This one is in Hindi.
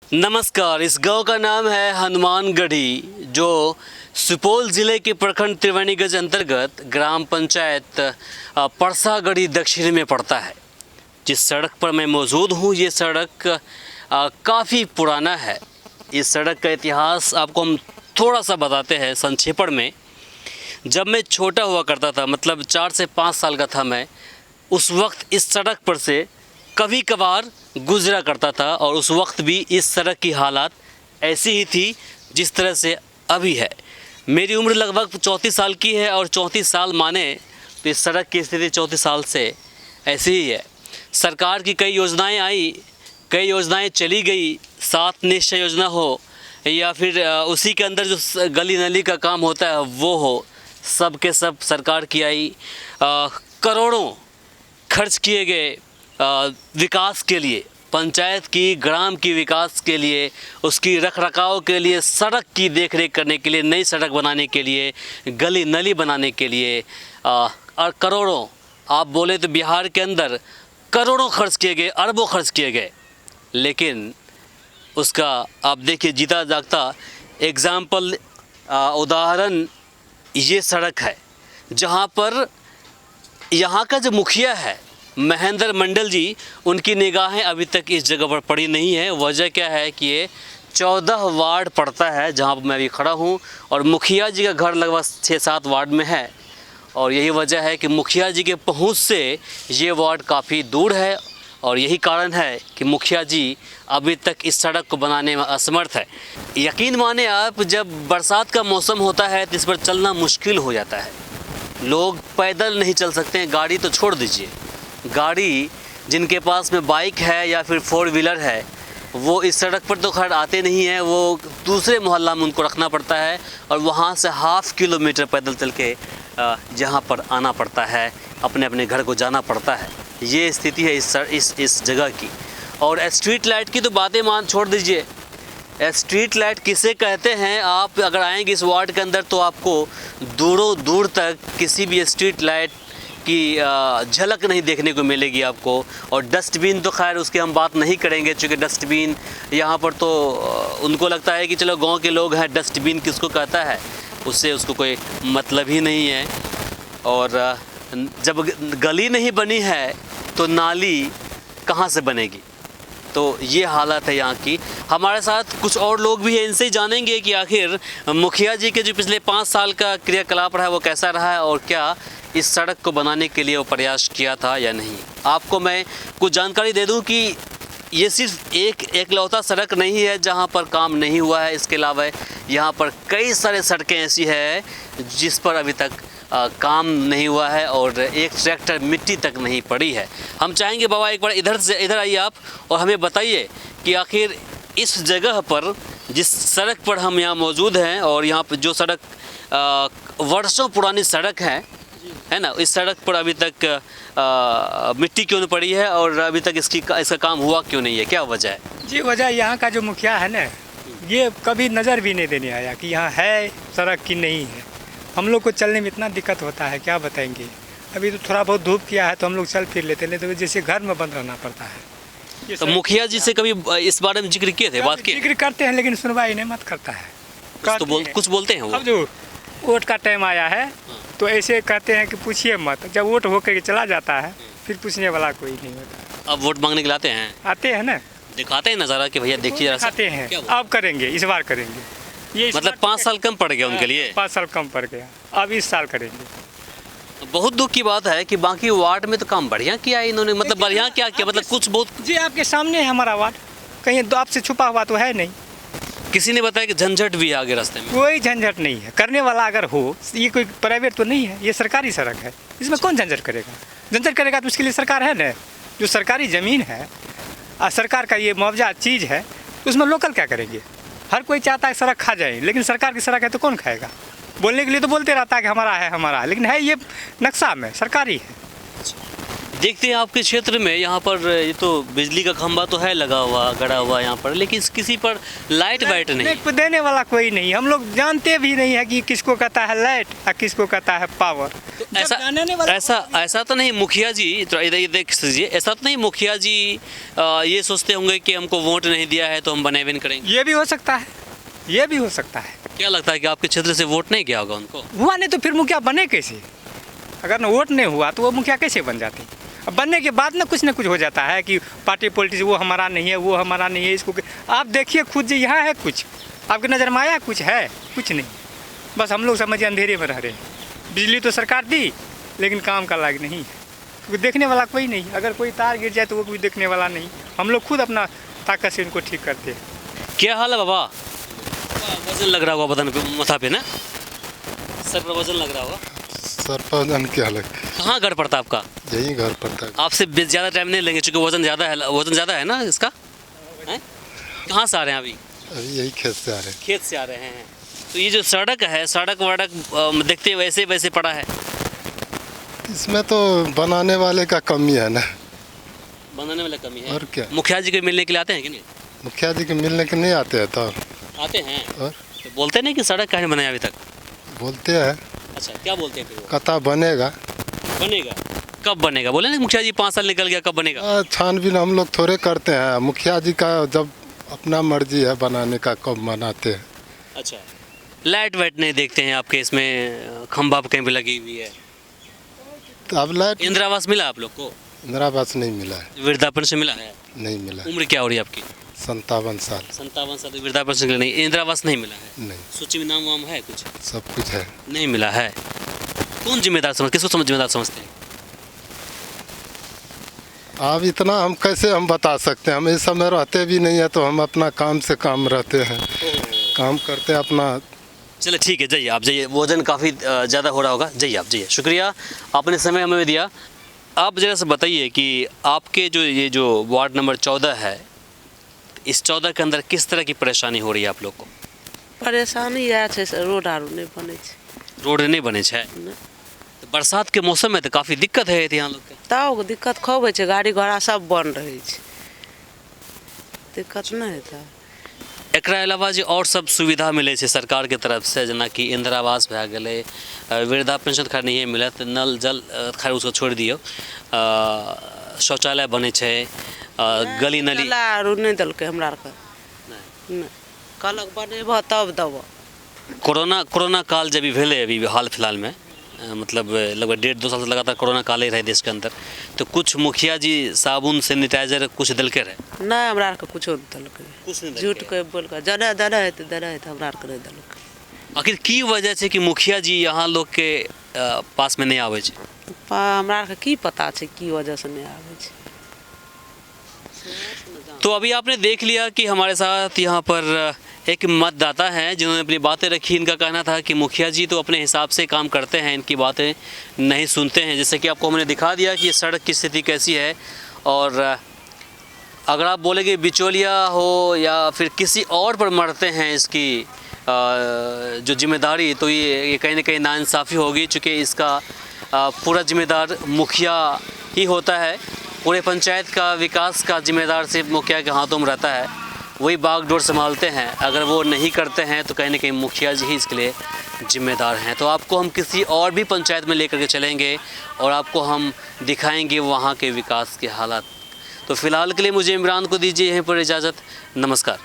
नमस्कार। इस गांव का नाम है हनुमानगढ़ी, जो सुपौल ज़िले के प्रखंड त्रिवेणीगंज अंतर्गत ग्राम पंचायत परसागढ़ी दक्षिण में पड़ता है। जिस सड़क पर मैं मौजूद हूँ, ये सड़क काफ़ी पुराना है। इस सड़क का इतिहास आपको हम थोड़ा सा बताते हैं संक्षेपण में। जब मैं छोटा हुआ करता था, मतलब 4 से 5 साल का था मैं, उस वक्त इस सड़क पर से कभी कभार गुजरा करता था और उस वक्त भी इस सड़क की हालत ऐसी ही थी जिस तरह से अभी है। मेरी उम्र लगभग 34 साल की है और 34 साल माने तो इस सड़क की स्थिति 34 साल से ऐसी ही है। सरकार की कई योजनाएं आई, कई योजनाएं चली गई, 7 निश्चय योजना हो या फिर उसी के अंदर जो गली नली का काम होता है वो हो, सब के सब सरकार की आई। करोड़ों खर्च किए गए विकास के लिए, पंचायत की, ग्राम की विकास के लिए, उसकी रखरखाव के लिए, सड़क की देखरेख करने के लिए, नई सड़क बनाने के लिए, गली नली बनाने के लिए, और करोड़ों, आप बोले तो बिहार के अंदर करोड़ों खर्च किए गए, अरबों खर्च किए गए। लेकिन उसका आप देखिए जीता जागता एग्ज़ाम्पल, उदाहरण ये सड़क है, जहाँ पर यहाँ का जो मुखिया है महेंद्र मंडल जी, उनकी निगाहें अभी तक इस जगह पर पड़ी नहीं है। वजह क्या है कि ये 14 वार्ड पड़ता है जहाँ पर मैं अभी खड़ा हूँ, और मुखिया जी का घर लगभग 6-7 वार्ड में है। और यही वजह है कि मुखिया जी के पहुँच से ये वार्ड काफ़ी दूर है, और यही कारण है कि मुखिया जी अभी तक इस सड़क को बनाने में असमर्थ है। यकीन माने आप, जब बरसात का मौसम होता है तो इस पर चलना मुश्किल हो जाता है। लोग पैदल नहीं चल सकते हैं, गाड़ी तो छोड़ दीजिए। गाड़ी जिनके पास में बाइक है या फिर 4 व्हीलर है, वो इस सड़क पर तो खैर आते नहीं हैं, वो दूसरे मोहल्ला में उनको रखना पड़ता है और वहाँ से ½ किलोमीटर पैदल चल के जहाँ पर आना पड़ता है, अपने अपने घर को जाना पड़ता है। ये स्थिति है इस जगह की। और स्ट्रीट लाइट की तो बातें छोड़ दीजिए। स्ट्रीट लाइट किसे कहते हैं, आप अगर आएंगे इस वार्ड के अंदर तो आपको दूरों दूर तक किसी भी स्ट्रीट लाइट की झलक नहीं देखने को मिलेगी आपको। और डस्टबिन तो खैर उसकी हम बात नहीं करेंगे, चूँकि डस्टबिन यहाँ पर तो उनको लगता है कि चलो गांव के लोग हैं, डस्टबिन किसको कहता है, उससे उसको कोई मतलब ही नहीं है। और जब गली नहीं बनी है तो नाली कहाँ से बनेगी। तो ये हालत है यहाँ की। हमारे साथ कुछ और लोग भी हैं, इनसे ही जानेंगे कि आखिर मुखिया जी के जो पिछले 5 साल का क्रियाकलाप रहा है वो कैसा रहा है, और क्या इस सड़क को बनाने के लिए वो प्रयास किया था या नहीं। आपको मैं कुछ जानकारी दे दूं कि ये सिर्फ एकलौता सड़क नहीं है जहां पर काम नहीं हुआ है। इसके अलावा यहाँ पर कई सारे सड़कें ऐसी है जिस पर अभी तक काम नहीं हुआ है और एक ट्रैक्टर मिट्टी तक नहीं पड़ी है। हम चाहेंगे बाबा एक बार इधर आइए आप और हमें बताइए कि आखिर इस जगह पर, जिस सड़क पर हम यहाँ मौजूद हैं, और यहाँ पर जो सड़क वर्षों पुरानी सड़क है ना, इस सड़क पर अभी तक मिट्टी क्यों नहीं पड़ी है और अभी तक इसका काम हुआ क्यों नहीं है, क्या वजह है? जी, वजह यहाँ का जो मुखिया है ना, ये कभी नज़र भी नहीं देने आया कि यहाँ है सड़क की नहीं है। हम लोग को चलने में इतना दिक्कत होता है, क्या बताएंगे। अभी तो थोड़ा बहुत धूप किया है तो हम लोग चल फिर लेते हैं, तो जैसे घर में बंद रहना पड़ता है। तो मुखिया जी से कभी इस बारे में जिक्र किए थे, बात की? जिक्र करते हैं लेकिन सुनवाई नहीं मत करता है। कुछ बोलते हैं वो। अब जो वोट का टाइम आया है तो ऐसे कहते हैं कि पूछिए मत, जब वोट होकर के चला जाता है फिर पूछने वाला कोई नहीं होता। अब वोट मांगने के लाते हैं, आते हैं ना, दिखाते हैं नज़ारा कि भैया देखिए, दिखाते हैं। अब करेंगे, इस बार करेंगे। ये मतलब 5 साल कम पड़ गया उनके लिए। 5 साल कम पड़ गया, अब इस साल करेंगे। बहुत दुख की बात है कि बाकी वार्ड में तो काम बढ़िया किया है इन्होंने। मतलब बढ़िया क्या किया, मतलब कुछ बहुत। जी, आपके सामने है हमारा वार्ड, कहीं आपसे छुपा हुआ तो है नहीं। किसी ने बताया कि झंझट भी है आगे रास्ते में। कोई झंझट नहीं है, करने वाला अगर हो, ये कोई प्राइवेट तो नहीं है, ये सरकारी सड़क है, इसमें कौन झंझट करेगा। झंझट करेगा तो उसके लिए सरकार है ना, जो सरकारी ज़मीन है और सरकार का ये मुआवजा चीज़ है, तो उसमें लोकल क्या करेंगे। हर कोई चाहता है सड़क खा जाए, लेकिन सरकार की सड़क है तो कौन खाएगा। बोलने के लिए तो बोलते रहता है कि हमारा है, लेकिन है ये नक्शा में सरकारी है। देखते हैं आपके क्षेत्र में यहाँ पर ये तो बिजली का खंभा तो है लगा हुआ गड़ा हुआ यहाँ पर, लेकिन किसी पर लाइट वाइट नहीं। लाइट देने वाला कोई नहीं, हम लोग जानते भी नहीं है कि किसको कहता है लाइट और किसको कहता है पावर। तो ऐसा तो नहीं मुखिया जी, तो इधर देख लीजिए, ऐसा तो नहीं मुखिया जी ये सोचते होंगे कि हमको वोट नहीं दिया है तो हम बनाए नहीं करेंगे। ये भी हो सकता है, ये भी हो सकता है। क्या लगता है कि आपके क्षेत्र से वोट नहीं गया होगा उनको? हुआ नहीं तो फिर मुखिया बने कैसे? अगर ना वोट नहीं हुआ तो वो मुखिया कैसे बन जाते? अब बनने के बाद ना कुछ हो जाता है कि पार्टी पॉलिटिक्स वो हमारा नहीं है, वो हमारा नहीं है, इसको आप देखिए खुद जी, यहाँ है कुछ आपकी नज़र में आया? कुछ है? कुछ नहीं। बस हम लोग समझिए अंधेरे में रह रहे हैं। बिजली तो सरकार दी लेकिन काम का लायक नहीं है, क्योंकि देखने वाला कोई नहीं। अगर कोई तार गिर जाए तो वो कोई देखने वाला नहीं। हम लोग खुद अपना ताकत से इनको ठीक करते हैं। क्या हाल है बाबा? वजन लग रहा होगा बदन पे, माथा पे ना, सर पर वजन लग रहा होगा। सर पर वजन क्या लग? कहाँ घर पड़ता है आपका? यही घर पड़ता है। आपसे ज़्यादा टाइम नहीं लेंगे क्योंकि वजन ज़्यादा है ना इसका। हैं? कहाँ से आ रहे हैं अभी? अभी यही खेत से आ रहे हैं। खेत से आ रहे हैं। तो ये जो सड़क है, सड़क वड़क देखते वैसे वैसे पड़ा है। इसमें तो बनाने वाले का कमी है ना। बनाने वाला कमी है। और क्या? मुखिया जी को मिलने के लिए आते हैं कि नहीं? मुखिया जी के मिलने के नहीं आते हैं तो आते हैं। और तो बोलते नहीं कि सड़क कहीं बनाया अभी तक? बोलते हैं। अच्छा, क्या बोलते हैं फिर वो? कथा बनेगा। बनेगा? कब बनेगा? बोले ना मुखिया जी 5 साल निकल गया, कब बनेगा? छानबीन हम लोग थोड़े करते हैं। मुखिया जी का जब अपना मर्जी है बनाने का, कब बनाते हैं। अच्छा, लाइट वाइट नहीं देखते हैं आपके इसमें? खंभा कहीं पे लगी हुई है। तो अब लाइट इंदिरा आवास मिला आप लोग को? इंदिरा आवास नहीं मिला है। वृद्धा पेंशन मिला है? नहीं मिला। उम्र क्या हो रही है आपकी? 57 साल। 57 साल। वृद्धा पेंशन नहीं, इंदिरा आवास नहीं मिला है? नहीं, सूची में नाम वाम है कुछ? सब कुछ है। नहीं मिला है। कौन जिम्मेदार किसको जिम्मेदार समझते हैं? अब इतना हम कैसे हम बता सकते हैं? हम इस समय रहते भी नहीं है तो हम अपना काम से काम रहते हैं, काम करते हैं अपना। चलो ठीक है, जाइए आप, जाइए। वजन काफ़ी ज़्यादा हो रहा होगा, जाइए आप, जाइए। शुक्रिया, आपने समय हमें दिया। आप जरा से बताइए कि आपके ये जो वार्ड नंबर 14 है, इस 14 के अंदर किस तरह की परेशानी हो रही है आप लोग को? परेशानी इएह छै से रोड आरो नहीं बने छै। रोड नहीं बने छै? तो बरसात के मौसम में तो काफ़ी दिक्कत है यहाँ लोग के। तब दिक्कत खूब होइ छै, गाड़ी घोड़ा सब बंद रहै छै, दिक्कत नहीं हेतै। एकरा अलावा जे और सब सुविधा मिले छै सरकार के तरफ से, जना कि इंदिरा आवास भए गेलै, वृद्धा पेंशन खैर नहीं मिलत, नल जल खैर उसको छोड़ दियो, शौचालय बने छै, गली नली नाला आरो नहीं देलकै हमरा आरके। नहीं कहलक बनेबह तब देबह। कोरोना काल जब भी भेले अभी हाल फिलहाल में, मतलब लगभग 1.5-2 साल से लगातार कोरोना काल ही रहे देश के अंदर, तो कुछ मुखिया जी साबुन सैनिटाइजर कुछ दिलके रहे? नहीं हमरा आरके कुछो नहीं देलकै, कुछ नहीं झूठ के बोल के जने देने है तो हमरा आरके नहीं देलकै। आखिर की वजह से कि मुखिया जी यहाँ लोग के पास में नहीं आवे छै? हमरा आरके की पता छै की वजह से नहीं आबै छै। तो अभी आपने देख लिया कि हमारे साथ यहाँ पर एक मतदाता हैं जिन्होंने अपनी बातें रखी। इनका कहना था कि मुखिया जी तो अपने हिसाब से काम करते हैं, इनकी बातें नहीं सुनते हैं। जैसे कि आपको हमने दिखा दिया कि सड़क की स्थिति कैसी है, और अगर आप बोलेंगे बिचौलिया हो या फिर किसी और पर मरते हैं इसकी जो जिम्मेदारी, तो ये कहीं ना कहीं नाइंसाफ़ी होगी, चूँकि इसका पूरा जिम्मेदार मुखिया ही होता है। पूरे पंचायत का विकास का जिम्मेदार सिर्फ मुखिया के हाथों में रहता है, वही बागडोर संभालते हैं। अगर वो नहीं करते हैं तो कहीं ना कहीं मुखिया जी ही इसके लिए जिम्मेदार हैं। तो आपको हम किसी और भी पंचायत में लेकर के चलेंगे और आपको हम दिखाएंगे वहाँ के विकास के हालात। तो फ़िलहाल के लिए मुझे इमरान को दीजिए यहीं पर इजाज़त। नमस्कार।